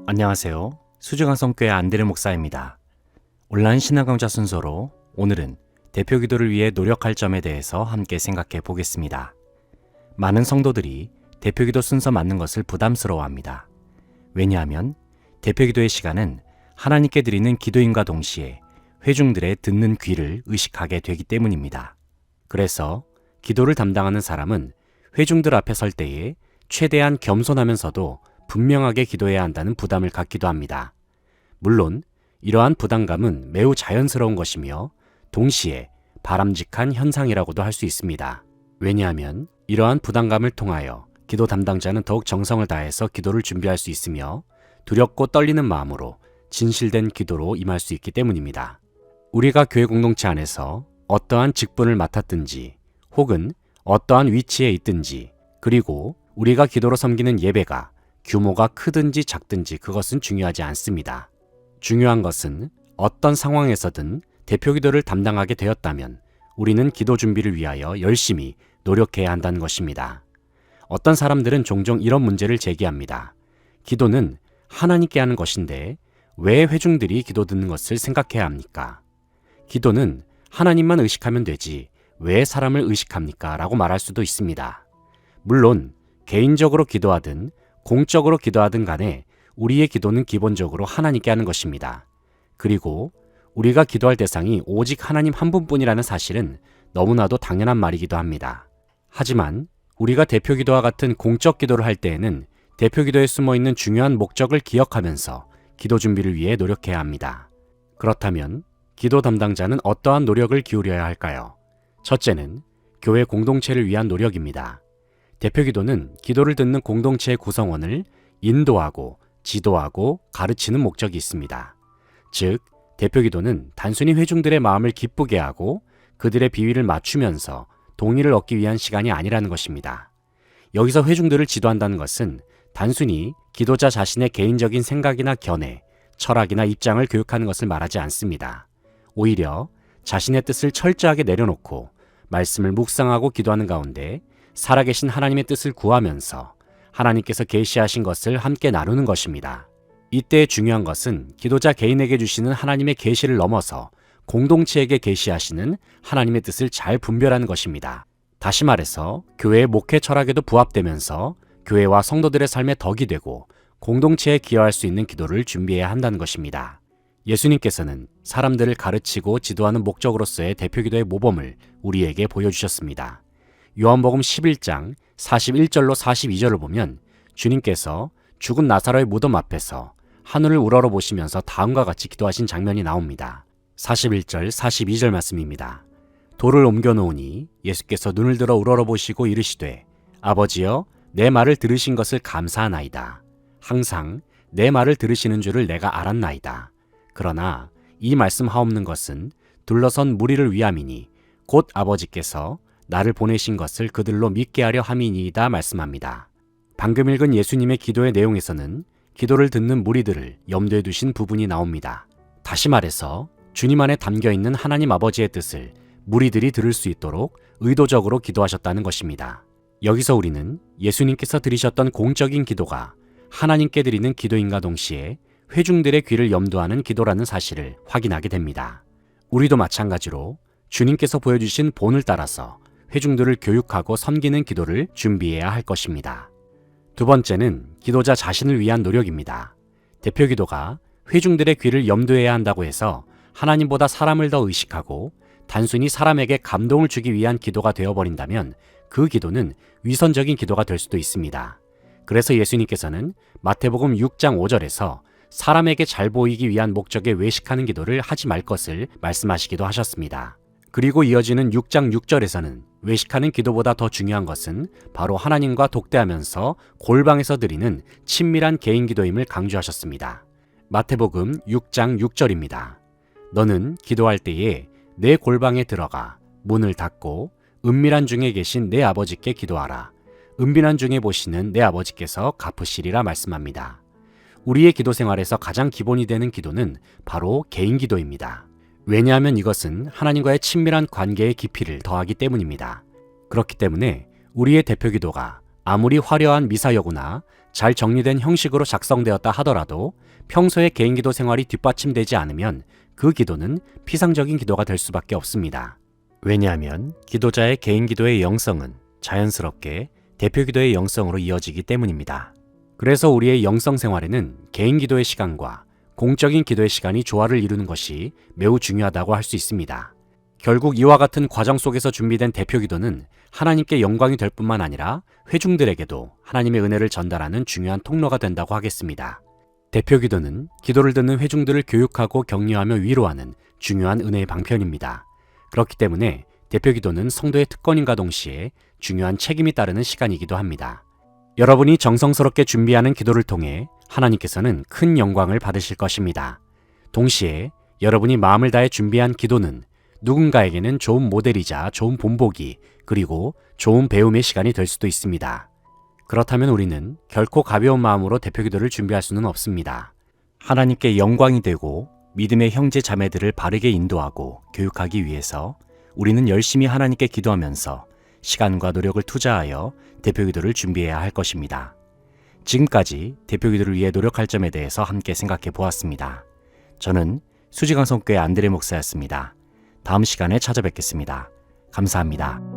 안녕하세요. 수중앙성교회 안드레 목사입니다. 온라인 신앙 강좌 순서로 오늘은 대표 기도를 위해 노력할 점에 대해서 함께 생각해 보겠습니다. 많은 성도들이 대표 기도 순서 맞는 것을 부담스러워합니다. 왜냐하면 대표 기도의 시간은 하나님께 드리는 기도임과 동시에 회중들의 듣는 귀를 의식하게 되기 때문입니다. 그래서 기도를 담당하는 사람은 회중들 앞에 설 때에 최대한 겸손하면서도 분명하게 기도해야 한다는 부담을 갖기도 합니다. 물론 이러한 부담감은 매우 자연스러운 것이며 동시에 바람직한 현상이라고도 할 수 있습니다. 왜냐하면 이러한 부담감을 통하여 기도 담당자는 더욱 정성을 다해서 기도를 준비할 수 있으며 두렵고 떨리는 마음으로 진실된 기도로 임할 수 있기 때문입니다. 우리가 교회 공동체 안에서 어떠한 직분을 맡았든지 혹은 어떠한 위치에 있든지 그리고 우리가 기도로 섬기는 예배가 규모가 크든지 작든지 그것은 중요하지 않습니다. 중요한 것은 어떤 상황에서든 대표 기도를 담당하게 되었다면 우리는 기도 준비를 위하여 열심히 노력해야 한다는 것입니다. 어떤 사람들은 종종 이런 문제를 제기합니다. 기도는 하나님께 하는 것인데 왜 회중들이 기도 듣는 것을 생각해야 합니까? 기도는 하나님만 의식하면 되지 왜 사람을 의식합니까? 라고 말할 수도 있습니다. 물론 개인적으로 기도하든 공적으로 기도하든 간에 우리의 기도는 기본적으로 하나님께 하는 것입니다. 그리고 우리가 기도할 대상이 오직 하나님 한 분뿐이라는 사실은 너무나도 당연한 말이기도 합니다. 하지만 우리가 대표 기도와 같은 공적 기도를 할 때에는 대표 기도에 숨어있는 중요한 목적을 기억하면서 기도 준비를 위해 노력해야 합니다. 그렇다면 기도 담당자는 어떠한 노력을 기울여야 할까요? 첫째는 교회 공동체를 위한 노력입니다. 대표 기도는 기도를 듣는 공동체의 구성원을 인도하고 지도하고 가르치는 목적이 있습니다. 즉, 대표 기도는 단순히 회중들의 마음을 기쁘게 하고 그들의 비위를 맞추면서 동의를 얻기 위한 시간이 아니라는 것입니다. 여기서 회중들을 지도한다는 것은 단순히 기도자 자신의 개인적인 생각이나 견해, 철학이나 입장을 교육하는 것을 말하지 않습니다. 오히려 자신의 뜻을 철저하게 내려놓고 말씀을 묵상하고 기도하는 가운데 살아계신 하나님의 뜻을 구하면서 하나님께서 계시하신 것을 함께 나누는 것입니다. 이때 중요한 것은 기도자 개인에게 주시는 하나님의 계시를 넘어서 공동체에게 계시하시는 하나님의 뜻을 잘 분별하는 것입니다. 다시 말해서 교회의 목회 철학에도 부합되면서 교회와 성도들의 삶에 덕이 되고 공동체에 기여할 수 있는 기도를 준비해야 한다는 것입니다. 예수님께서는 사람들을 가르치고 지도하는 목적으로서의 대표 기도의 모범을 우리에게 보여주셨습니다. 요한복음 11장 41절로 42절을 보면 주님께서 죽은 나사로의 무덤 앞에서 하늘을 우러러 보시면서 다음과 같이 기도하신 장면이 나옵니다. 41절, 42절 말씀입니다. 돌을 옮겨 놓으니 예수께서 눈을 들어 우러러 보시고 이르시되 아버지여 내 말을 들으신 것을 감사하나이다. 항상 내 말을 들으시는 줄을 내가 알았나이다. 그러나 이 말씀하옵는 것은 둘러선 무리를 위함이니 곧 아버지께서 나를 보내신 것을 그들로 믿게 하려 함이니이다 말씀합니다. 방금 읽은 예수님의 기도의 내용에서는 기도를 듣는 무리들을 염두에 두신 부분이 나옵니다. 다시 말해서 주님 안에 담겨있는 하나님 아버지의 뜻을 무리들이 들을 수 있도록 의도적으로 기도하셨다는 것입니다. 여기서 우리는 예수님께서 드리셨던 공적인 기도가 하나님께 드리는 기도인과 동시에 회중들의 귀를 염두하는 기도라는 사실을 확인하게 됩니다. 우리도 마찬가지로 주님께서 보여주신 본을 따라서 회중들을 교육하고 섬기는 기도를 준비해야 할 것입니다. 두 번째는 기도자 자신을 위한 노력입니다. 대표 기도가 회중들의 귀를 염두해야 한다고 해서 하나님보다 사람을 더 의식하고 단순히 사람에게 감동을 주기 위한 기도가 되어버린다면 그 기도는 위선적인 기도가 될 수도 있습니다. 그래서 예수님께서는 마태복음 6장 5절에서 사람에게 잘 보이기 위한 목적에 외식하는 기도를 하지 말 것을 말씀하시기도 하셨습니다. 그리고 이어지는 6장 6절에서는 외식하는 기도보다 더 중요한 것은 바로 하나님과 독대하면서 골방에서 드리는 친밀한 개인 기도임을 강조하셨습니다. 마태복음 6장 6절입니다. 너는 기도할 때에 내 골방에 들어가 문을 닫고 은밀한 중에 계신 내 아버지께 기도하라. 은밀한 중에 보시는 내 아버지께서 갚으시리라 말씀합니다. 우리의 기도 생활에서 가장 기본이 되는 기도는 바로 개인 기도입니다. 왜냐하면 이것은 하나님과의 친밀한 관계의 깊이를 더하기 때문입니다. 그렇기 때문에 우리의 대표 기도가 아무리 화려한 미사여구나 잘 정리된 형식으로 작성되었다 하더라도 평소의 개인기도 생활이 뒷받침되지 않으면 그 기도는 피상적인 기도가 될 수밖에 없습니다. 왜냐하면 기도자의 개인기도의 영성은 자연스럽게 대표기도의 영성으로 이어지기 때문입니다. 그래서 우리의 영성 생활에는 개인기도의 시간과 공적인 기도의 시간이 조화를 이루는 것이 매우 중요하다고 할 수 있습니다. 결국 이와 같은 과정 속에서 준비된 대표기도는 하나님께 영광이 될 뿐만 아니라 회중들에게도 하나님의 은혜를 전달하는 중요한 통로가 된다고 하겠습니다. 대표기도는 기도를 듣는 회중들을 교육하고 격려하며 위로하는 중요한 은혜의 방편입니다. 그렇기 때문에 대표기도는 성도의 특권인과 동시에 중요한 책임이 따르는 시간이기도 합니다. 여러분이 정성스럽게 준비하는 기도를 통해 하나님께서는 큰 영광을 받으실 것입니다. 동시에 여러분이 마음을 다해 준비한 기도는 누군가에게는 좋은 모델이자 좋은 본보기 그리고 좋은 배움의 시간이 될 수도 있습니다. 그렇다면 우리는 결코 가벼운 마음으로 대표기도를 준비할 수는 없습니다. 하나님께 영광이 되고 믿음의 형제 자매들을 바르게 인도하고 교육하기 위해서 우리는 열심히 하나님께 기도하면서 시간과 노력을 투자하여 대표기도를 준비해야 할 것입니다. 지금까지 대표기도를 위해 노력할 점에 대해서 함께 생각해 보았습니다. 저는 수지강성교회 안드레 목사였습니다. 다음 시간에 찾아뵙겠습니다. 감사합니다.